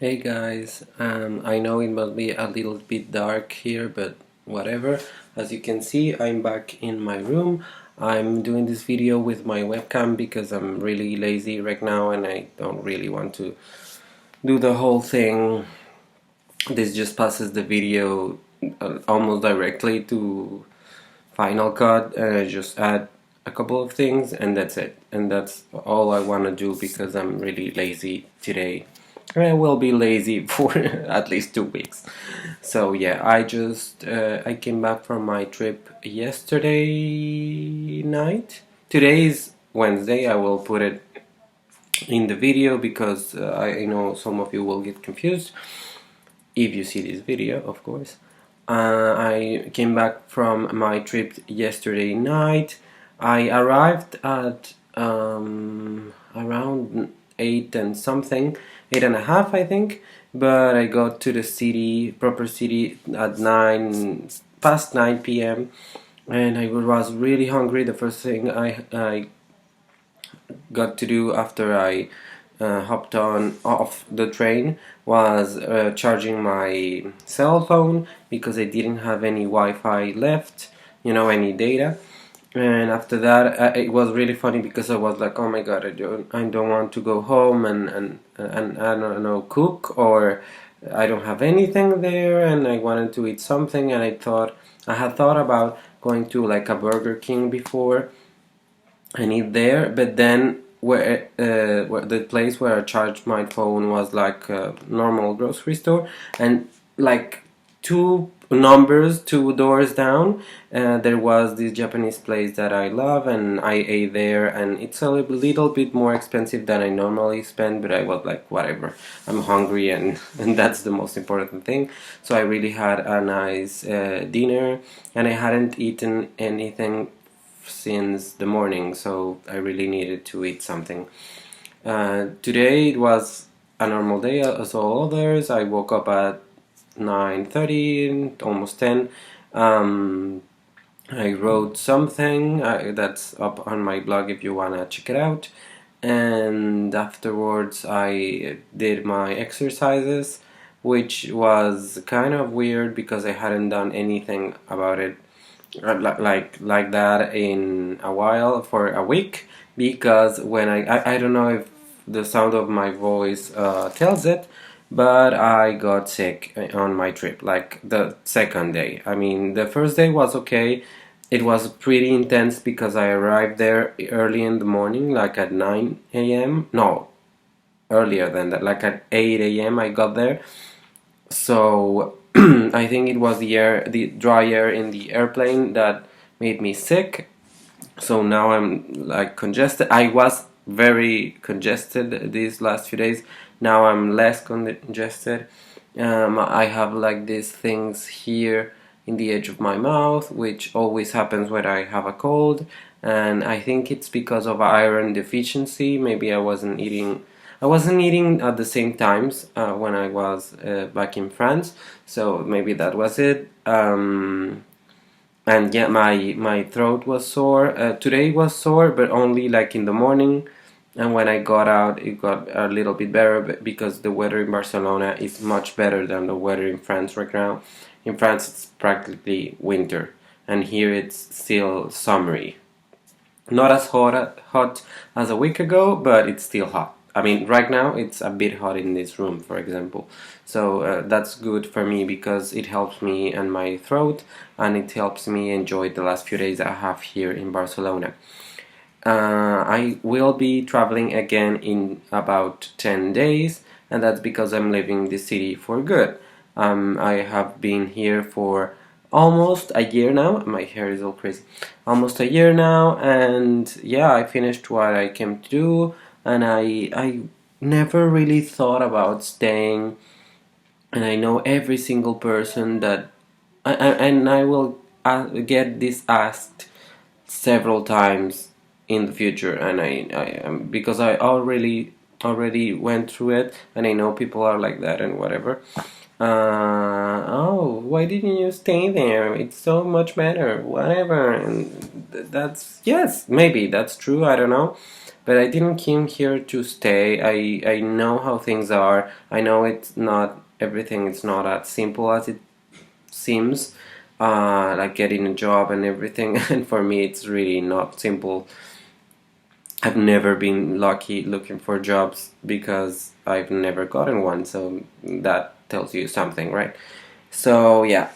Hey guys, I know it must be a little bit dark here, but whatever. As you can see, I'm back in my room. I'm doing this video with my webcam because I'm really lazy right now and I don't really want to do the whole thing. This just passes the video almost directly to Final Cut and I just add a couple of things and that's it. And that's all I want to do because I'm really lazy today. I will be lazy for at least 2 weeks. So yeah, I came back from my trip yesterday night. Today is Wednesday. I will put it in the video because I know some of you will get confused if you see this video, of course. I came back from my trip yesterday night. I arrived at around 8 and something, 8:30, I think. But I got to the city, proper city, at 9, past 9 p.m. And I was really hungry. The first thing I got to do after I hopped on off the train was charging my cell phone because I didn't have any Wi-Fi left, any data. And after that, it was really funny because I was like, "Oh my God, I don't want to go home and I don't know cook or I don't have anything there, and I wanted to eat something, and I had thought about going to like a Burger King before and eat there, but then where the place where I charged my phone was like a normal grocery store, and like two doors down, there was this Japanese place that I love, and I ate there, and it's a little bit more expensive than I normally spend, but I was like, whatever, I'm hungry, and and that's the most important thing. So I really had a nice dinner, and I hadn't eaten anything since the morning, so I really needed to eat something. Today it was a normal day as all others. I woke up at 9:30, almost 10. Um, I wrote something that's up on my blog if you wanna check it out. And afterwards, I did my exercises, which was kind of weird because I hadn't done anything about it like that in a while for a week, because when I don't know if the sound of my voice tells it, but I got sick on my trip, like the second day. I mean, the first day was okay. It was pretty intense because I arrived there early in the morning, like at 9 a.m. No, earlier than that, like at 8 a.m. I got there. So I think it was the dry air in the airplane that made me sick. So now I'm like congested. I was very congested these last few days. Now I'm less congested. I have like these things here in the edge of my mouth, which always happens when I have a cold. And I think it's because of iron deficiency. Maybe I wasn't eating at the same times when I was back in France, so maybe that was it. And yeah, my throat was sore. Today was sore, but only like in the morning. And when I got out, it got a little bit better because the weather in Barcelona is much better than the weather in France right now. In France, it's practically winter, and here it's still summery. Not as hot as a week ago, but it's still hot. I mean, right now it's a bit hot in this room, for example. So that's good for me because it helps me and my throat, and it helps me enjoy the last few days I have here in Barcelona. I will be traveling again in about 10 days, and that's because I'm leaving the city for good. I have been here for almost a year now. My hair is all crazy. Almost a year now, and yeah, I finished what I came to do, and I never really thought about staying. And I know every single person that, and I will get this asked several times in the future, and I because I already went through it, and I know people are like that and whatever. Oh, why didn't you stay there? It's so much better, whatever. And that's, yes, maybe that's true, I don't know. but I didn't come here to stay. I know how things are. I know it's not everything. It's not as simple as it seems. Like getting a job and everything, and for me, it's really not simple. I've never been lucky looking for jobs because I've never gotten one, so that tells you something, right? So yeah,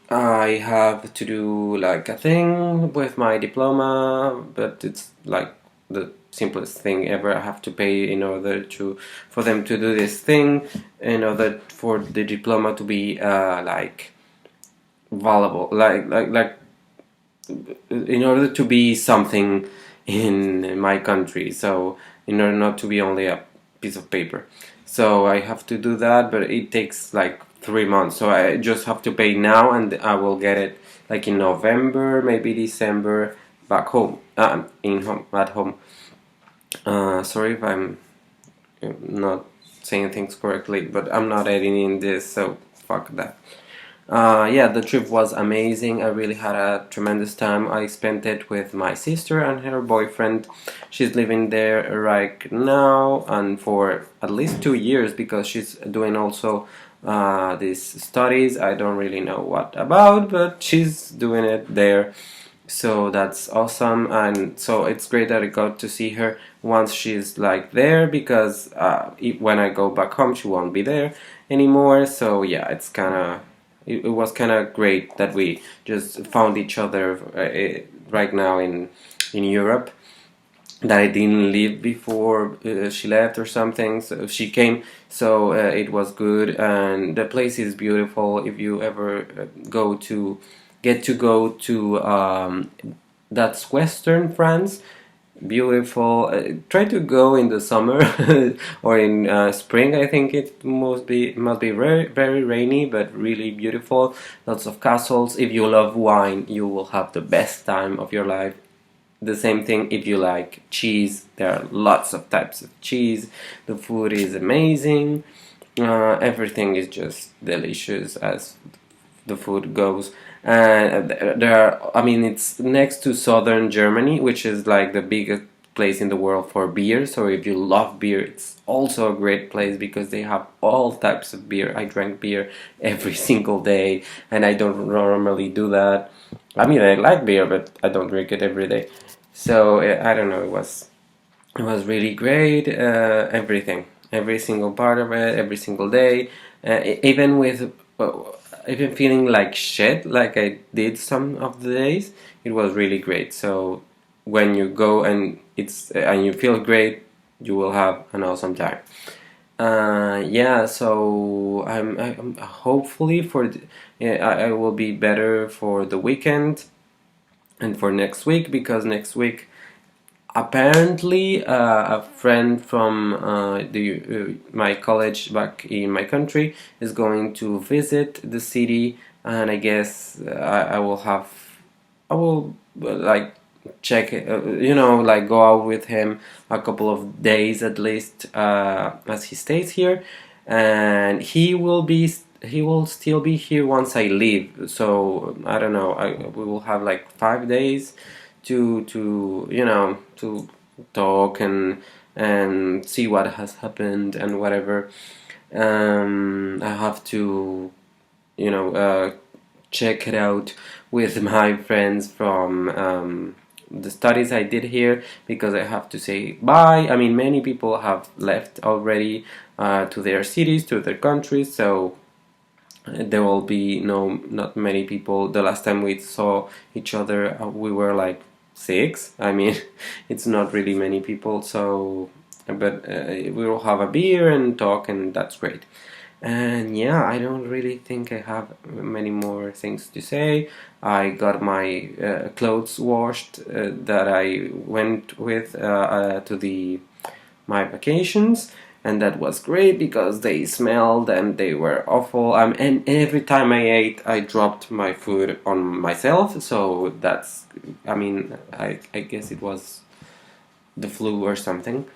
I have to do like a thing with my diploma, but it's like the simplest thing ever. I have to pay in order to for them to do this thing, in order for the diploma to be like valuable, like in order to be something in my country. So in order not to be only a piece of paper, so I have to do that, but it takes like 3 months. So I just have to pay now, and I will get it like in November, maybe December, back home, in home at home. Sorry if I'm not saying things correctly, but I'm not editing this, so fuck that. Yeah, the trip was amazing. I really had a tremendous time. I spent it with my sister and her boyfriend. She's living there right now and for at least 2 years because she's doing also these studies. I don't really know what about, but she's doing it there. So that's awesome, and so it's great that I got to see her once she's like there because when I go back home, she won't be there anymore. So yeah, it was kind of great that we just found each other right now in Europe, that I didn't live before she left or something. So she came, so it was good, and the place is beautiful. If you ever get to go to that's Western France, beautiful. Try to go in the summer or in spring. I think it must be very very rainy, but really beautiful. Lots of castles. If you love wine, you will have the best time of your life. The same thing if you like cheese. There are lots of types of cheese. The food is amazing. Everything is just delicious as the food goes. And I mean, it's next to southern Germany, which is like the biggest place in the world for beer. So if you love beer, it's also a great place because they have all types of beer. I drank beer every single day, and I don't normally do that. I mean, I like beer, but I don't drink it every day. So I don't know. It was really great. Everything, every single part of it, every single day, even with even feeling like shit, like I did some of the days. It was really great. So when you go and you feel great, you will have an awesome time. Yeah, so I'm hopefully yeah, I will be better for the weekend and for next week, because next week apparently a friend from my college back in my country is going to visit the city, and I guess I will like check it, like go out with him a couple of days at least, as he stays here, and he will still be here once I leave. So I don't know. We will have like 5 days to talk and see what has happened and whatever. I have to check it out with my friends from the studies I did here, because I have to say bye. I mean, many people have left already to their cities, to their countries, so there will be not many people. The last time we saw each other, we were like six. I mean, it's not really many people. So, but we will have a beer and talk, and that's great. And yeah, I don't really think I have many more things to say. I got my clothes washed that I went with to the my vacations, and that was great because they smelled and they were awful. And every time I ate, I dropped my food on myself. So that's, I mean, I guess it was the flu or something.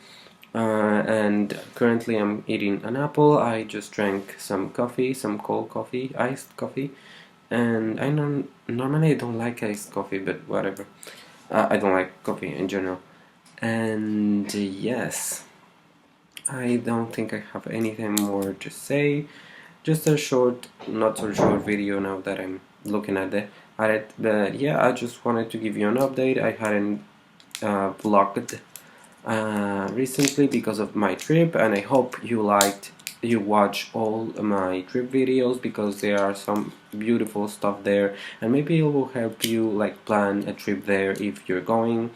And currently I'm eating an apple. I just drank some coffee, some cold coffee, iced coffee, and I normally I don't like iced coffee, but whatever. I don't like coffee in general. And yes, I don't think I have anything more to say. Just a short, not so short video now that I'm looking at it. But yeah, I just wanted to give you an update. I hadn't vlogged recently because of my trip, and I hope you watch all my trip videos, because there are some beautiful stuff there, and maybe it will help you like plan a trip there if you're going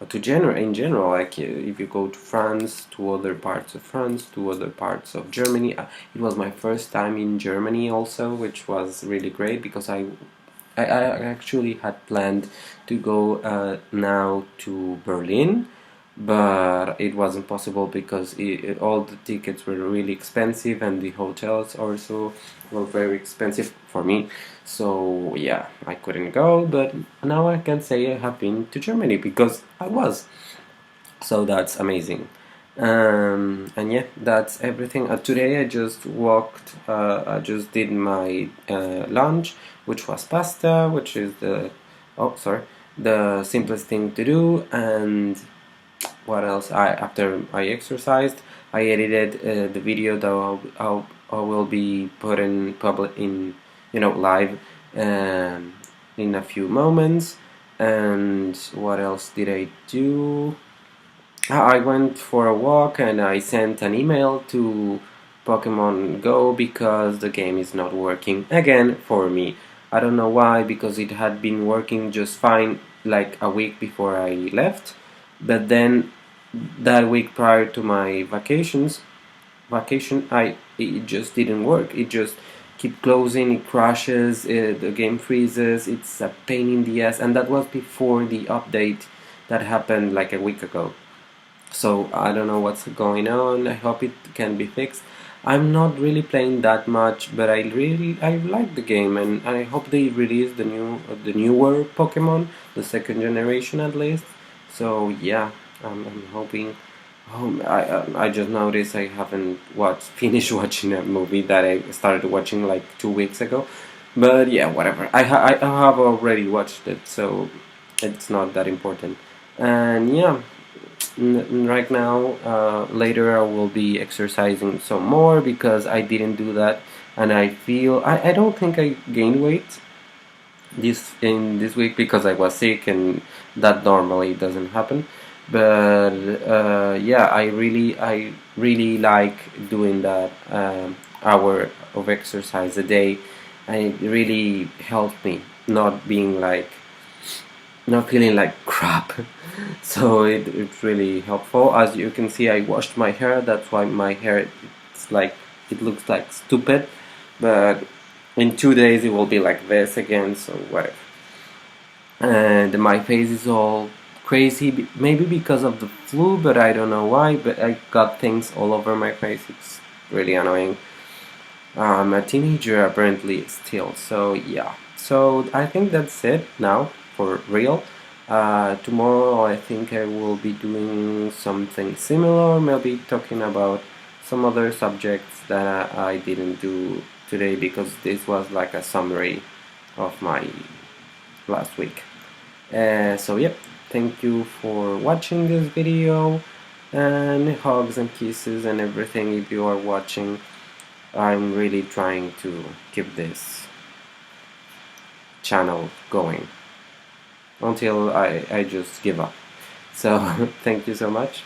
to in general, like if you go to France, to other parts of France, to other parts of Germany. It was my first time in Germany also, which was really great, because I actually had planned to go now to Berlin, but it wasn't possible because all the tickets were really expensive, and the hotels also were very expensive for me. So yeah, I couldn't go, but now I can say I have been to Germany because I was. So that's amazing. And yeah, that's everything. Today I just walked, I just did my lunch, which was pasta, which is the simplest thing to do. And what else? After I exercised, I edited the video that I will be putting public in, live, um, in a few moments. And what else did I do? I went for a walk, and I sent an email to Pokemon Go because the game is not working again for me. I don't know why, because it had been working just fine like a week before I left, but then that week prior to my vacation, it just didn't work. It just keep closing, it crashes, the game freezes. It's a pain in the ass, and that was before the update that happened like a week ago. So I don't know what's going on. I hope it can be fixed. I'm not really playing that much, but I like the game, and I hope they release the newer Pokemon, the second generation at least. So yeah, I'm hoping. I just noticed I haven't finished watching a movie that I started watching like 2 weeks ago, but yeah, whatever. I have already watched it, so it's not that important. And yeah, right now, later I will be exercising some more because I didn't do that, and I don't think I gained weight this week because I was sick, and that normally doesn't happen. But yeah, I really like doing that hour of exercise a day, and it really helped me not feeling like crap. So it's really helpful. As you can see, I washed my hair. That's why my hair, it looks like stupid, but in 2 days it will be like this again. So whatever. And my face is all crazy, maybe because of the flu, but I don't know why. But I got things all over my face. It's really annoying. I'm a teenager apparently still, so yeah. So I think that's it now for real. Tomorrow I think I will be doing something similar, maybe talking about some other subjects that I didn't do today, because this was like a summary of my last week. So yep, thank you for watching this video, and hugs and kisses and everything if you are watching. I'm really trying to keep this channel going until I just give up. So thank you so much.